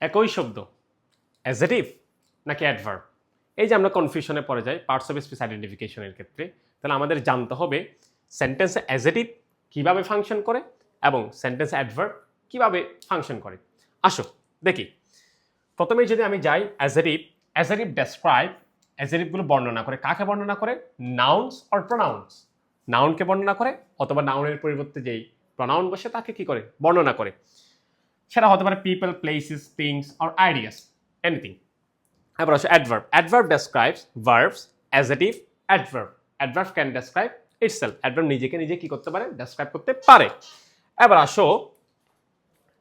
একই শব্দ অ্যাজেটিভ নাকি অ্যাডভার্ব, এই যে আমরা কনফিউশনে পড়ে যাই পার্টস অফ স্পিচ আইডেন্টিফিকেশনের ক্ষেত্রে, তাহলে আমাদের জানতে হবে সেন্টেন্সে অ্যাজেটিভ কীভাবে ফাংশন করে এবং সেন্টেন্সে অ্যাডভার্ব কীভাবে ফাংশন করে। আসো দেখি, প্রথমেই যদি আমি যাই অ্যাজেটিভ ডেসক্রাইব, অ্যাজেটিভগুলো বর্ণনা করে, কাকে বর্ণনা করে? নাউন্স অর প্রোনাউন্স, নাউনকে বর্ণনা করে অথবা নাউনের পরিবর্তে যেই প্রোনাউন বসে তাকে কি করে? বর্ণনা করে। সেটা হতে পারে people, places, things or ideas, anything. এবার আসো adverb describes verbs, adjective adverb can describe itself, adverb নিজেকে নিজে কি করতে পারে? ডেসক্রাইব করতে পারে। এবার আসো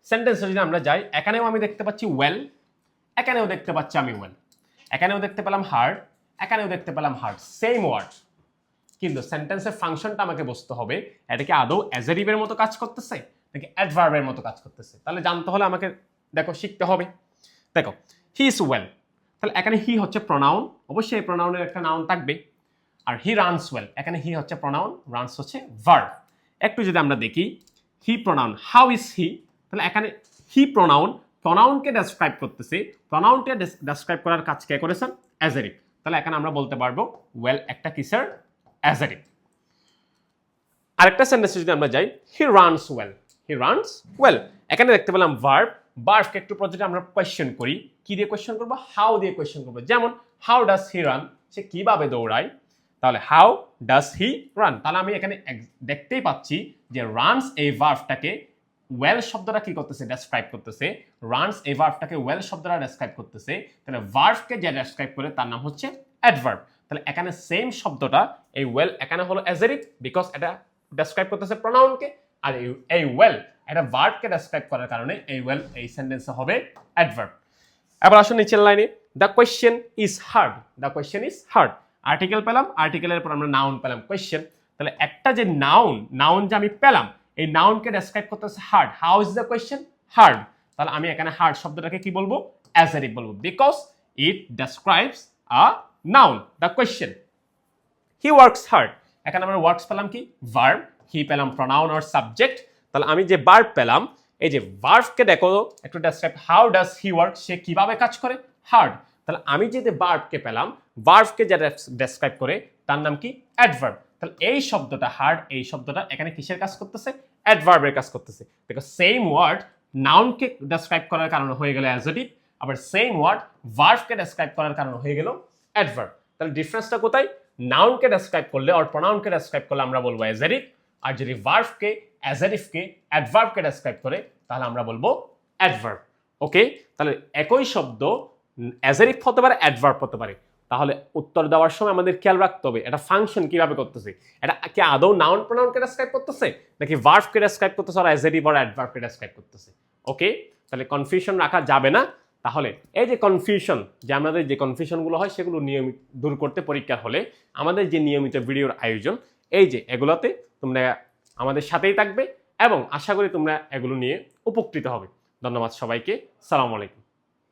সেন্টেন্সে যদি আমরা যাই, এখানেও আমি দেখতে পাচ্ছি ওয়েল, এখানেও দেখতে পাচ্ছি আমি ওয়েল, এখানেও দেখতে পেলাম হার্ড, এখানেও দেখতে পেলাম হার্ড, সেম ওয়ার্ড, কিন্তু সেন্টেন্সের ফাংশনটা আমাকে বুঝতে হবে এটা কি আদৌ অ্যাজেটিভের মতো কাজ করতেছে নাকি অ্যাডভার্বের মতো কাজ করতেছে। তাহলে জানতে হলে আমাকে দেখো শিখতে হবে। দেখো হি ইজ ওয়েল, তাহলে এখানে হি হচ্ছে প্রোনাউন, অবশ্যই এই প্রোনাউনের একটা নাউন থাকবে। আর হি রানস ওয়েল, এখানে হি হচ্ছে প্রোনাউন, রানস হচ্ছে ভার্ব। একটু যদি আমরা দেখি হি প্রোনাউন, হাউ ইজ হি, তাহলে এখানে হি প্রোনাউনকে ডেসক্রাইব করতেছে, প্রোনাউনকে ডেসক্রাইব করার কাজ কে করেছেন? অ্যাজেটিভ। তাহলে এখানে আমরা বলতে পারবো ওয়েল একটা কিসের? অ্যাজেটিভ। আরেকটা সেন্টেন্সে যদি আমরা যাই, হি রানস ওয়েল, এখানে দেখতে পেলাম ভার্বকে একটু পর্যায়ে আমরা কোয়েশ্চেন করি, কি দিয়ে কোয়েশ্চেন করবো? হাউ দিয়ে কোয়েশ্চেন করবো। যেমন হাউ ডাজ হি রান, সে কিভাবে দৌড়ায়, তাহলে হাউ ডাজ হি রান। তাহলে আমি এখানে দেখতেই পাচ্ছি যে রানস এই ভার্বটাকে ওয়েল শব্দটা কি করতেছে? ডেসক্রাইব করতেছে। রানস এই ভার্বটাকে ওয়েল শব্দটা ডেসক্রাইব করতেছে, তাহলে ভার্বকে যে ডেসক্রাইব করে তার নাম হচ্ছে অ্যাডভার্ব। তাহলে এখানে সেম শব্দটা এই ওয়েল এখানে হলো অ্যাজেটিভ, বিকজ এটা ডেসক্রাইব করতেছে প্রোনাউনকে, আর এই ওয়েল এটা ভার্বকে ডেসক্রাইব করার কারণে এই ওয়েল এই সেন্টেন্সে হবে অ্যাডভার্ব। এবার আসুন নিচের লাইনে, the question is hard, article পেলাম, আর্টিকেলের পর আমরা নাউন পেলাম কোয়েশ্চেন। তাহলে একটা যে নাউন যে আমি পেলাম, এই নাউনকে ডেসক্রাইব করতেছে hard. How is the question? Hard. তাহলে আমি এখানে হার্ড শব্দটাকে কি বলবো? অ্যাজেটিভ বলবো, because it describes a noun, the question. He works hard, এখানে আমরা ওয়ার্কস পেলাম কি? ভার্ব, হি পেলাম প্রোনাউন অর সাবজেক্ট। তাহলে আমি যে ভার্ব পেলাম, এই যে ভার্বকে দেখো একটু describe, how does he work, সে কিভাবে কাজ করে? হার্ড। তাহলে আমি যে ভার্বকে পেলাম, ভার্বকে যে ডেসক্রাইব করে তার নাম কি? অ্যাডভার্ব। তাহলে এই শব্দটা হার্ড, এই শব্দটা এখানে কিসের কাজ করতেছে? অ্যাডভার্বের কাজ করতেছে। দেখো সেম ওয়ার্ড নাউনকে ডেসক্রাইব করার কারণে হয়ে গেল অ্যাজেটিভ, আবার সেম ওয়ার্ড ভার্বকে ডেসক্রাইব করার কারণে হয়ে গেল অ্যাডভার্ব। তাহলে ডিফারেন্সটা কোথায়? নাউনকে ডেসক্রাইব করলে আর প্রোনাউনকে ডেসক্রাইব করলে আমরা বলবো অ্যাজেটিভ, আর যদি ভার্বকে অ্যাজেটিভকে অ্যাডভার্বকে ডেসক্রাইব করে তাহলে আমরা বলবো অ্যাডভার্ব। ওকে, তাহলে একই শব্দ অ্যাজেটিভ হতে পারে, অ্যাডভার্ব হতে পারে। তাহলে উত্তর দেওয়ার সময় আমাদের খেয়াল রাখতে হবে এটা ফাংশন কিভাবে করতেছে, এটা কি আদৌ নাউন প্রোনাউনকে ডেসক্রাইব করতেছে নাকি ভার্বকে ডেসক্রাইব করতেছে আর অ্যাজেটিভ আর অ্যাডভার্বকে ডেসক্রাইব করতেছে। ওকে, তাহলে কনফিউশন রাখা যাবে না। তাহলে এই যে কনফিউশন, যে আমাদের যে কনফিউশনগুলো হয় সেগুলো নিয়মিত দূর করতে পরীক্ষার হলে আমাদের যে নিয়মিত ভিডিওর আয়োজন, এই যে এগুলোতে তোমরা আমাদের সাথেই থাকবে এবং আশা করি তোমরা এগুলো নিয়ে উপকৃত হবে। ধন্যবাদ সবাইকে, সালাম আলাইকুম।